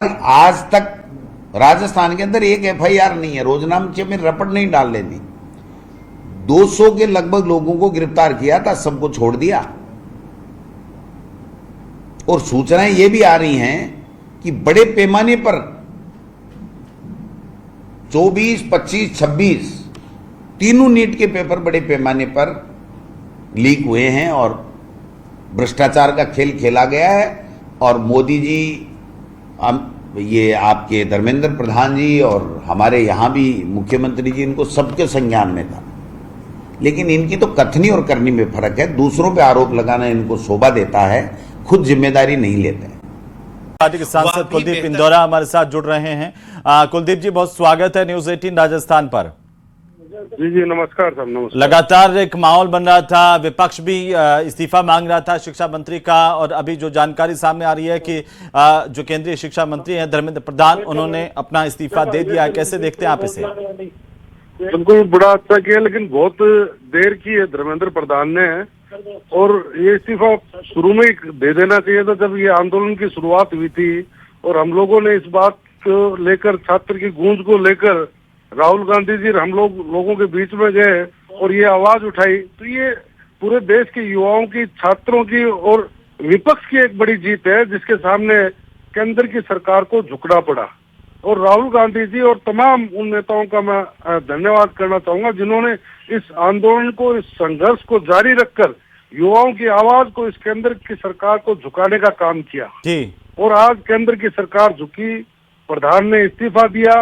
आज तक राजस्थान के अंदर एक एफआईआर नहीं है, रोजनामचे में रपट नहीं डालने दी। 200 के लगभग लोगों को गिरफ्तार किया था, सबको छोड़ दिया। और सूचनाएं ये भी आ रही हैं कि बड़े पैमाने पर 24, 25, 26 तीनों नीट के पेपर बड़े पैमाने पर लीक हुए हैं और भ्रष्टाचार का खेल खेला गया है। और मोदी जी, ये आपके धर्मेंद्र प्रधान जी और हमारे यहां भी मुख्यमंत्री जी, इनको सबके संज्ञान में था। लेकिन इनकी तो कथनी और करनी में फर्क है। दूसरों पे आरोप लगाना इनको शोभा देता है, खुद जिम्मेदारी नहीं लेते हैं। पार्टी के सांसद कुलदीप इंदौरा हमारे साथ जुड़ रहे हैं। कुलदीप जी, बहुत स्वागत है न्यूज 18 राजस्थान पर। जी नमस्कार सर। नमस्कार। लगातार एक माहौल बन रहा था, विपक्ष भी इस्तीफा मांग रहा था शिक्षा मंत्री का, और अभी जो जानकारी सामने आ रही है कि जो केंद्रीय शिक्षा मंत्री हैं धर्मेंद्र प्रधान, उन्होंने अपना इस्तीफा दे दिया है। कैसे देखते हैं आप इसे? बिल्कुल बड़ा अच्छा किया, लेकिन बहुत देर की है धर्मेंद्र प्रधान ने, और ये इस्तीफा शुरू में ही दे देना चाहिए था जब ये आंदोलन की शुरुआत हुई थी। और हम लोगों ने इस बात को लेकर, छात्र की गूंज को लेकर राहुल गांधी जी हम लोगों के बीच में गए और ये आवाज उठाई। तो ये पूरे देश के युवाओं की, छात्रों की और विपक्ष की एक बड़ी जीत है, जिसके सामने केंद्र की सरकार को झुकना पड़ा। और राहुल गांधी जी और तमाम उन नेताओं का मैं धन्यवाद करना चाहूंगा जिन्होंने इस आंदोलन को, इस संघर्ष को जारी रखकर युवाओं की आवाज को, इस केंद्र की सरकार को झुकाने का काम किया जी। और आज केंद्र की सरकार झुकी, प्रधान ने इस्तीफा दिया।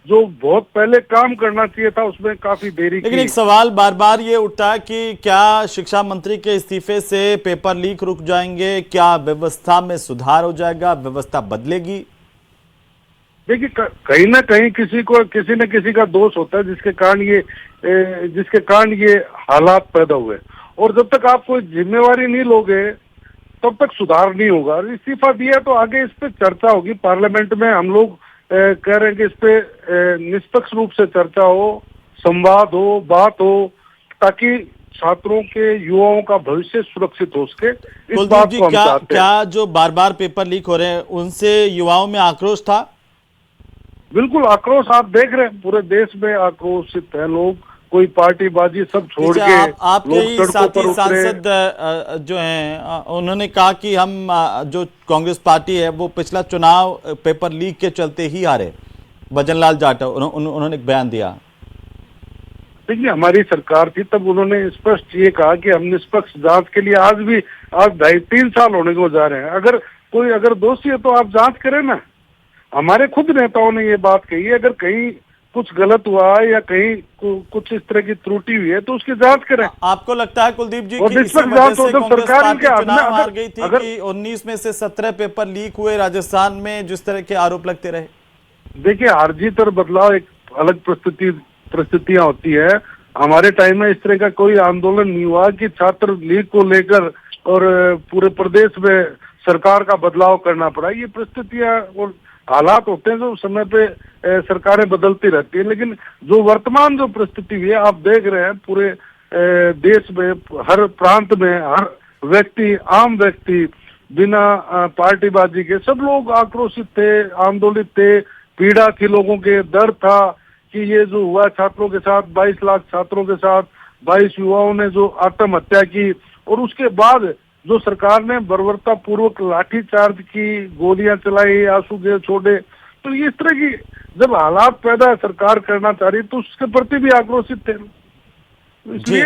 जो बहुत पहले काम करना चाहिए था उसमें काफी देरी की। लेकिन एक सवाल बार बार ये उठता है कि क्या शिक्षा मंत्री के इस्तीफे से पेपर लीक रुक जाएंगे? क्या व्यवस्था में सुधार हो जाएगा? व्यवस्था बदलेगी? देखिए, कहीं ना कहीं किसी न किसी का दोष होता है जिसके कारण ये हालात पैदा हुए। और जब तक आप कोई जिम्मेवारी नहीं लोगे तब तक सुधार नहीं होगा। इस्तीफा दिया तो आगे इस पे चर्चा होगी पार्लियामेंट में। हम लोग कह रहे हैं कि इस पे निष्पक्ष रूप से चर्चा हो, संवाद हो, बात हो, ताकि छात्रों के, युवाओं का भविष्य सुरक्षित हो सके। इस बात को हम चाहते हैं। क्या जो बार बार पेपर लीक हो रहे हैं उनसे युवाओं में आक्रोश था? बिल्कुल आक्रोश आप देख रहे हैं, पूरे देश में आक्रोशित है लोग। कोई पार्टीबाजी सब छोड़ के आपके ही साथी सांसद जो हैं उन्होंने कहा कि हम जो कांग्रेस पार्टी है वो पिछला चुनाव पेपर लीक के चलते ही हारे। भजन लाल जाटव उन्होंने एक बयान दिया। देखिए, हमारी सरकार थी तब उन्होंने स्पष्ट ये कहा कि हम निष्पक्ष जांच के लिए आज 2.5-3 साल होने को जा रहे हैं। अगर दोषी है तो आप जांच करें ना। हमारे खुद नेताओं ने ये बात कही है, अगर कहीं कुछ गलत हुआ है या कहीं कुछ इस तरह की त्रुटि हुई है तो उसकी जांच करें। आपको लगता है कुलदीप जी कि इसी वजह से कांग्रेस पार्टी चुनाव हार गई थी कि 19 में से 17 पेपर लीक हुए राजस्थान में, जिस तरह के आरोप लगते रहे? देखिए, हार जीत और बदलाव एक अलग परिस्थितियां होती है। हमारे टाइम में इस तरह का कोई आंदोलन नहीं हुआ कि छात्र लीक को लेकर और पूरे प्रदेश में सरकार का बदलाव करना पड़ा। ये परिस्थितियां और हालात होते हैं जो समय पे सरकारें बदलती रहती है। लेकिन जो वर्तमान जो परिस्थिति है आप देख रहे हैं, पूरे देश में, हर प्रांत में, हर व्यक्ति, आम व्यक्ति, बिना पार्टीबाजी के सब लोग आक्रोशित थे, आंदोलित थे। पीड़ा थी लोगों के, दर्द था कि ये जो हुआ छात्रों के साथ, 22 लाख छात्रों के साथ 22 युवाओं ने जो आत्महत्या की, और उसके बाद जो सरकार ने बर्बरता पूर्वक लाठीचार्ज की, गोलियां चलाई, आंसू गैस छोड़े। तो इस तरह की जब हालात पैदा सरकार करना चाह रही तो उसके प्रति भी आक्रोशित थे। इसलिए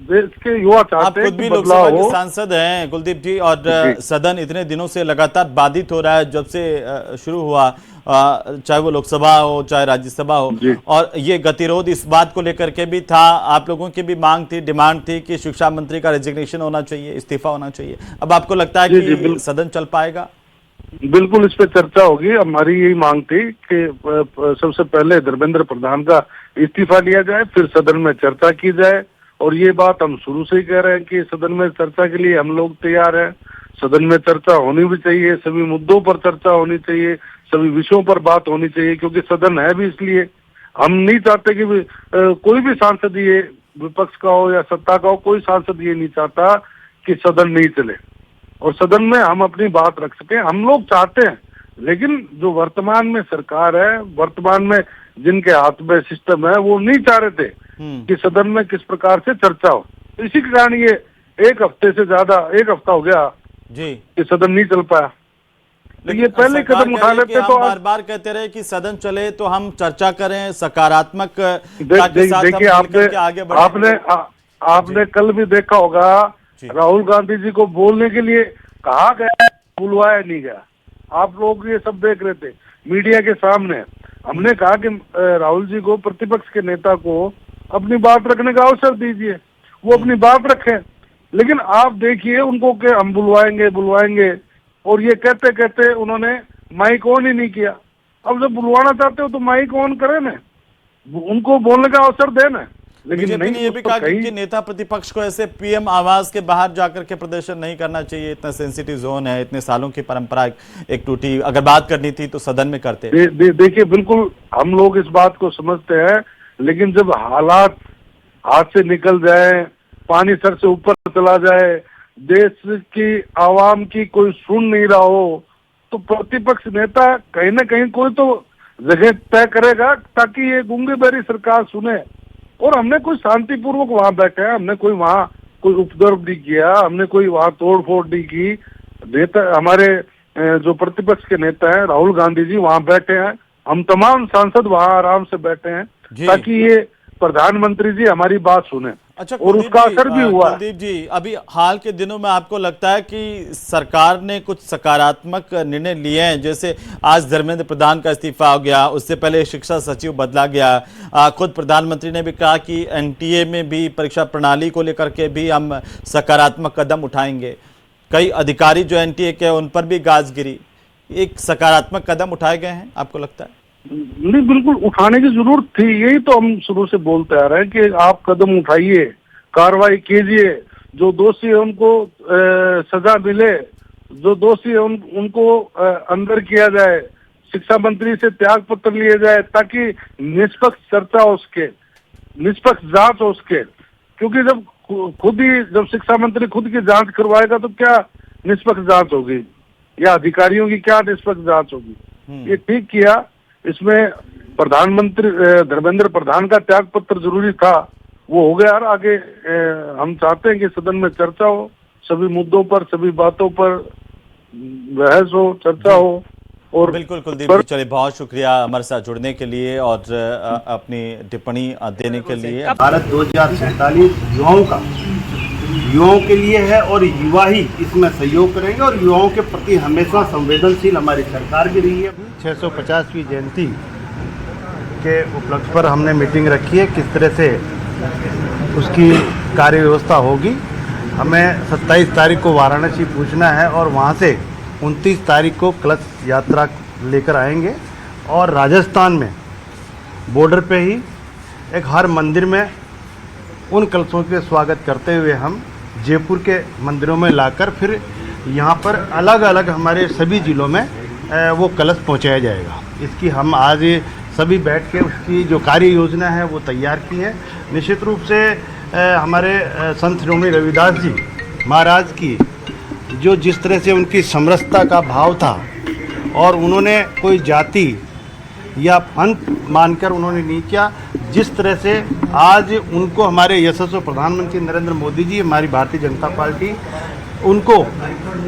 देश के युवा चाहते हैं कि बदलाव हो। सांसद हैं कुलदीप जी, और सदन इतने दिनों से लगातार बाधित हो रहा है जब से शुरू हुआ, चाहे वो लोकसभा हो चाहे राज्यसभा हो, और ये गतिरोध इस बात को लेकर के भी था, आप लोगों की भी मांग थी, डिमांड थी कि शिक्षा मंत्री का रेजिग्नेशन होना चाहिए, इस्तीफा होना चाहिए। अब आपको लगता है कि सदन चल पाएगा? बिल्कुल इस पे चर्चा होगी। हमारी यही मांग थी कि सबसे पहले धर्मेंद्र प्रधान का इस्तीफा लिया जाए, फिर सदन में चर्चा की जाए। और ये बात हम शुरू से ही कह रहे हैं कि सदन में चर्चा के लिए हम लोग तैयार हैं। सदन में चर्चा होनी भी चाहिए, सभी मुद्दों पर चर्चा होनी चाहिए, सभी विषयों पर बात होनी चाहिए, क्योंकि सदन है भी इसलिए। हम नहीं चाहते कि कोई भी सांसद, ये विपक्ष का हो या सत्ता का हो, कोई सांसद ये नहीं चाहता कि सदन नहीं चले और सदन में हम अपनी बात रख सकें। हम लोग चाहते हैं लेकिन जो वर्तमान में सरकार है, वर्तमान में जिनके हाथ में सिस्टम है, वो नहीं चाह रहे थे कि सदन में किस प्रकार से चर्चा हो। इसी के कारण ये एक हफ्ता हो गया जी कि सदन नहीं चल पाया। तो ये पहले कदम उठा लेते तो बार बार कहते रहे कि सदन चले तो हम चर्चा करें, सकारात्मक देखिए आपने कल भी देखा होगा, राहुल गांधी जी को बोलने के लिए कहा गया, बुलवाया नहीं गया। आप लोग ये सब देख रहे थे मीडिया के सामने। हमने कहा कि राहुल जी को, प्रतिपक्ष के नेता को अपनी बात रखने का अवसर दीजिए, वो अपनी बात रखें। लेकिन आप देखिए उनको कि हम बुलवाएंगे और ये कहते कहते उन्होंने माइक ऑन ही नहीं किया। अब जब बुलवाना चाहते हो तो माइक ऑन करें ना, उनको बोलने का अवसर देना। लेकिन बीजेपी ने यह भी कहा कि नेता प्रतिपक्ष को ऐसे पीएम आवास के बाहर जाकर के प्रदर्शन नहीं करना चाहिए, इतना सेंसिटिव जोन है, इतने सालों की परंपरा एक टूटी, अगर बात करनी थी तो सदन में करते। देखिए बिल्कुल हम लोग इस बात को समझते हैं, लेकिन जब हालात हाथ से निकल जाए, पानी सर से ऊपर चला जाए, देश की आवाम की कोई सुन नहीं रहा हो, तो प्रतिपक्ष नेता कहीं ना कहीं कोई तो जगह तय करेगा ताकि ये गूंगे बहरी सरकार सुने। और हमने कोई शांतिपूर्वक वहां बैठे हैं, हमने कोई वहां कोई उपद्रव नहीं किया, हमने कोई वहां तोड़ फोड़ नहीं की। नेता हमारे जो प्रतिपक्ष के नेता हैं राहुल गांधी जी वहां बैठे हैं, हम तमाम सांसद वहां आराम से बैठे हैं ताकि ये प्रधानमंत्री जी हमारी बात सुने। अच्छा, और उसका असर भी हुआ। कुलदीप जी, अभी हाल के दिनों में आपको लगता है कि सरकार ने कुछ सकारात्मक निर्णय लिए हैं? जैसे आज धर्मेंद्र प्रधान का इस्तीफा हो गया, उससे पहले शिक्षा सचिव बदला गया, खुद प्रधानमंत्री ने भी कहा कि एनटीए में भी परीक्षा प्रणाली को लेकर के भी हम सकारात्मक कदम उठाएंगे। कई अधिकारी जो एनटीए के उन पर भी गाज गिरी। एक सकारात्मक कदम उठाए गए हैं आपको लगता है? नहीं, बिल्कुल उठाने की जरूरत थी। यही तो हम शुरू से बोलते आ रहे हैं कि आप कदम उठाइए, कार्रवाई कीजिए, जो दोषी है उनको सजा मिले, जो दोषी है उनको अंदर किया जाए, शिक्षा मंत्री से त्याग पत्र लिए जाए ताकि निष्पक्ष चर्चा हो उसके, निष्पक्ष जांच हो उसके। क्योंकि जब शिक्षा मंत्री खुद की जांच करवाएगा तो क्या निष्पक्ष जांच होगी, या अधिकारियों की क्या निष्पक्ष जांच होगी? ये ठीक किया। इसमें प्रधानमंत्री धर्मेंद्र प्रधान का त्याग पत्र जरूरी था, वो हो गया। और आगे हम चाहते हैं कि सदन में चर्चा हो, सभी मुद्दों पर, सभी बातों पर बहस हो, चर्चा हो। और बिल्कुल कुलदीप जी, चलिए बहुत शुक्रिया हमारे साथ जुड़ने के लिए और अपनी टिप्पणी देने के लिए। भारत 2047 युवाओं के लिए है और युवा ही इसमें सहयोग करेंगे और युवाओं के प्रति हमेशा संवेदनशील हमारी सरकार भी रही है। 650वीं जयंती के उपलक्ष्य पर हमने मीटिंग रखी है, किस तरह से उसकी कार्य व्यवस्था होगी। हमें 27 तारीख को वाराणसी पहुंचना है और वहां से 29 तारीख को कलश यात्रा लेकर आएंगे और राजस्थान में बॉर्डर पे ही एक हर मंदिर में उन कलशों के स्वागत करते हुए हम जयपुर के मंदिरों में लाकर फिर यहाँ पर अलग अलग हमारे सभी ज़िलों में वो कलश पहुँचाया जाएगा। इसकी हम आज सभी बैठ के उसकी जो कार्य योजना है वो तैयार की है। निश्चित रूप से हमारे संत श्रोमणी रविदास जी महाराज की जो जिस तरह से उनकी समरसता का भाव था और उन्होंने कोई जाति या पंथ मानकर उन्होंने नहीं किया, जिस तरह से आज उनको हमारे यशस्वी प्रधानमंत्री नरेंद्र मोदी जी, हमारी भारतीय जनता पार्टी, उनको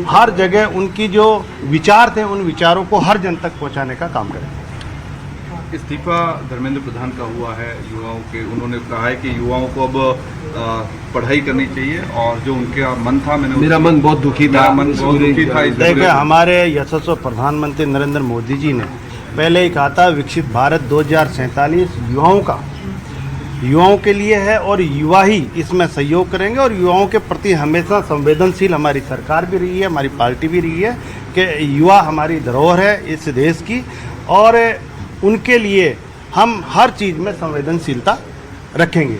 हर जगह उनकी जो विचार थे उन विचारों को हर जन तक पहुंचाने का काम करेंगे। इस्तीफा धर्मेंद्र प्रधान का हुआ है युवाओं के, उन्होंने कहा है कि युवाओं को अब पढ़ाई करनी चाहिए और जो उनका मन था, मेरा मन बहुत दुखी था, देखिए हमारे यशस्वी प्रधानमंत्री नरेंद्र मोदी जी ने पहले ही कहा था विकसित भारत 2047 युवाओं के लिए है और युवा ही इसमें सहयोग करेंगे और युवाओं के प्रति हमेशा संवेदनशील हमारी सरकार भी रही है, हमारी पार्टी भी रही है कि युवा हमारी धरोहर है इस देश की और उनके लिए हम हर चीज़ में संवेदनशीलता रखेंगे।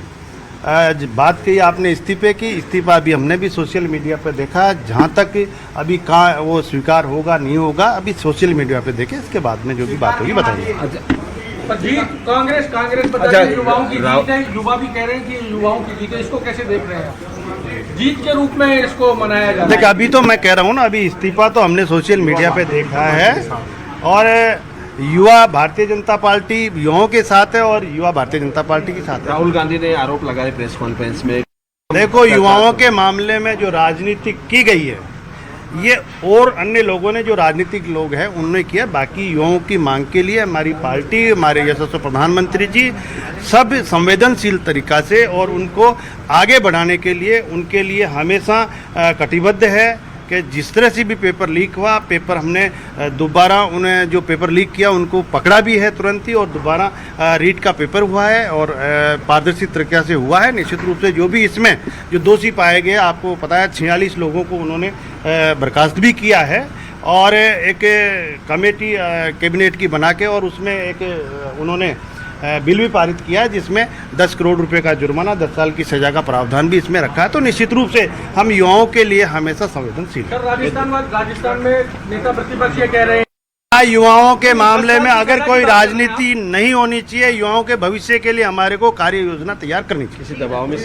बात कही आपने इस्तीफे की, इस्तीफा अभी हमने भी सोशल मीडिया पर देखा, जहाँ तक अभी कहाँ वो स्वीकार होगा नहीं होगा अभी सोशल मीडिया पे देखें, इसके बाद में जो भी बात होगी बताइए। कांग्रेस बता रही है युवाओं की जीत है, युवा भी कह रहे हैं कि युवाओं की जीत है, इसको कैसे देख रहे हैं? जीत के रूप में इसको मनाया जा रहा है। देखिए अभी तो मैं कह रहा हूँ ना, अभी इस्तीफा तो हमने सोशल मीडिया पे देखा है और युवा भारतीय जनता पार्टी युवाओं के साथ है और युवा भारतीय जनता पार्टी के साथ है। राहुल गांधी ने आरोप लगाए प्रेस कॉन्फ्रेंस में। देखो, युवाओं के मामले में जो राजनीति की गई है ये और अन्य लोगों ने, जो राजनीतिक लोग हैं उन्होंने किया। बाकी युवाओं की मांग के लिए हमारी पार्टी, हमारे यशस्वी प्रधानमंत्री जी सब संवेदनशील तरीका से और उनको आगे बढ़ाने के लिए उनके लिए हमेशा कटिबद्ध है कि जिस तरह से भी पेपर लीक हुआ, पेपर हमने दोबारा उन्हें जो पेपर लीक किया उनको पकड़ा भी है तुरंत ही, और दोबारा रीट का पेपर हुआ है और पारदर्शी तरीके से हुआ है। निश्चित रूप से जो भी इसमें जो दोषी पाए गए, आपको पता है 46 लोगों को उन्होंने बर्खास्त भी किया है और एक कमेटी कैबिनेट की बना के और उसमें एक उन्होंने बिल भी पारित किया है जिसमें 10 करोड़ रुपए का जुर्माना, 10 साल की सजा का प्रावधान भी इसमें रखा है। तो निश्चित रूप से हम युवाओं के लिए हमेशा संवेदनशील हैं। राजस्थान में नेता प्रतिपक्ष ये कह रहे हैं युवाओं के मामले में अगर कोई राजनीति नहीं होनी चाहिए, युवाओं के भविष्य के लिए हमारे को कार्य योजना तैयार करनी चाहिए। किसी दबाव में